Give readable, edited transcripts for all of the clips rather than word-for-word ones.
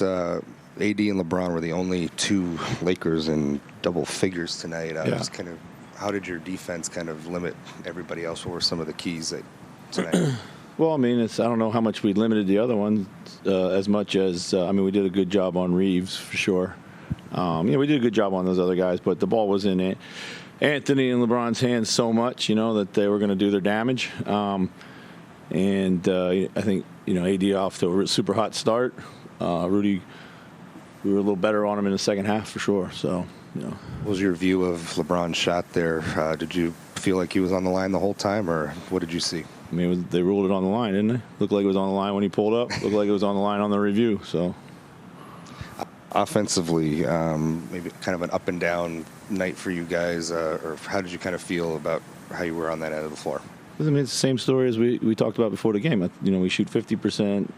AD and LeBron were the only two Lakers in double figures tonight. Just kind of, how did your defense kind of limit everybody else? What were some of the keys tonight? Well, I mean, I don't know how much we limited the other ones as much as, we did a good job on Reeves for sure. We did a good job on those other guys, but the ball was in Anthony and LeBron's hands so much, that they were going to do their damage. I think, AD off to a super hot start. Rudy, we were a little better on him in the second half for sure. So, What was your view of LeBron's shot there? Did you feel like he was on the line the whole time, or what did you see? I mean, they ruled it on the line, didn't they? Looked like it was on the line when he pulled up. Looked like it was on the line on the review. So, offensively, maybe kind of an up and down night for you guys, or how did you kind of feel about how you were on that end of the floor? I mean, it's the same story as we talked about before the game. We shoot 50%.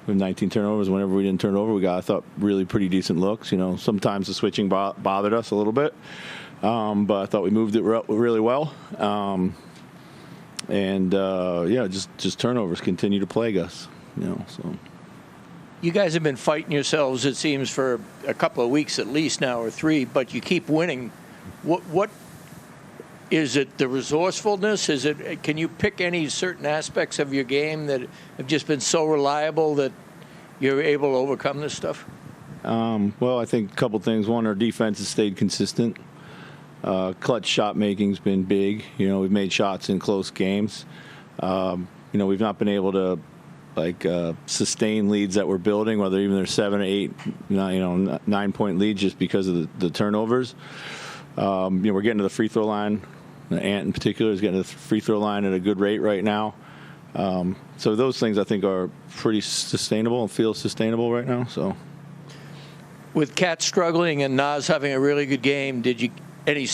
With 19 turnovers. Whenever we didn't turn over, we got, I thought, really pretty decent looks. Sometimes the switching bothered us a little bit, but I thought we moved it really well. Just turnovers continue to plague us. So. You guys have been fighting yourselves, it seems, for a couple of weeks at least now, or 3, but you keep winning. What is it? The resourcefulness? Is it? Can you pick any certain aspects of your game that have just been so reliable that you're able to overcome this stuff? Well, I think a couple things. One, our defense has stayed consistent. Clutch shot making's been big. We've made shots in close games. We've not been able to sustain leads that we're building, whether even they're 7 or 8, 9-point leads, just because of the turnovers. We're getting to the free throw line. Ant in particular is getting to the free throw line at a good rate right now. So those things I think are pretty sustainable and feel sustainable right now. So, with Cat struggling and Nas having a really good game, did you any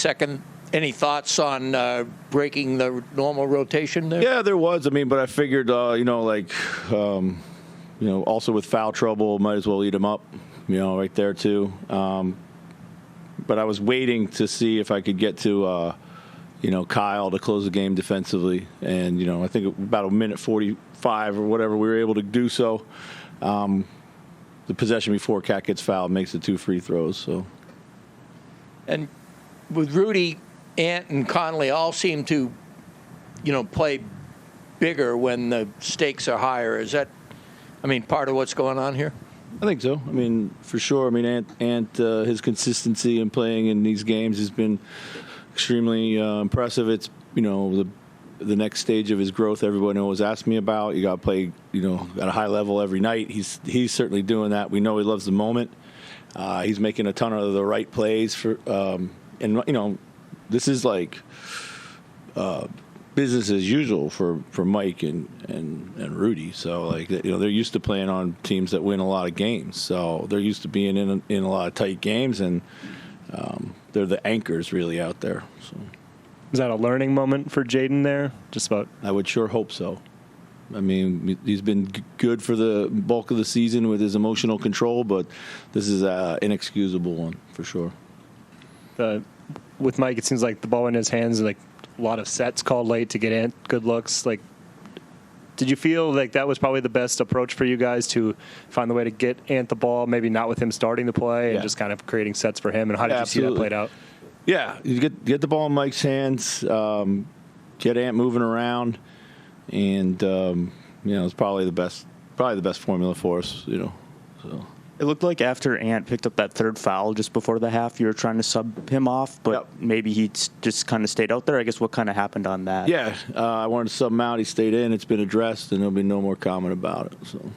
thoughts on breaking the normal rotation there? Yeah, there was. But I figured, also with foul trouble, might as well eat him up, right there too. But I was waiting to see if I could get to, Kyle to close the game defensively. And, I think about a minute 45 or whatever, we were able to do so. The possession before Cat gets fouled makes it 2 free throws. So, and with Rudy, Ant, and Conley all seem to, play bigger when the stakes are higher. Is that, part of what's going on here? I think so. For sure. Ant his consistency in playing in these games has been extremely impressive. It's, the next stage of his growth everyone always asks me about. You got to play, at a high level every night. He's certainly doing that. We know he loves the moment. He's making a ton of the right plays for, this is like business as usual for Mike and Rudy. So they're used to playing on teams that win a lot of games. So they're used to being in a lot of tight games, and they're the anchors really out there. So. Is that a learning moment for Jaden there? I would sure hope so. He's been good for the bulk of the season with his emotional control, but this is an inexcusable one for sure. With Mike, it seems like the ball in his hands, a lot of sets called late to get Ant good looks. Did you feel like that was probably the best approach for you guys to find the way to get Ant the ball, maybe not with him starting to play, and just kind of creating sets for him? And how did you see that played out? Yeah, you get the ball in Mike's hands, get Ant moving around, and it's probably the best formula for us. So. It looked like after Ant picked up that third foul just before the half, you were trying to sub him off, but maybe he just kind of stayed out there. I guess what kind of happened on that? Yeah, I wanted to sub him out. He stayed in. It's been addressed, and there'll be no more comment about it. So.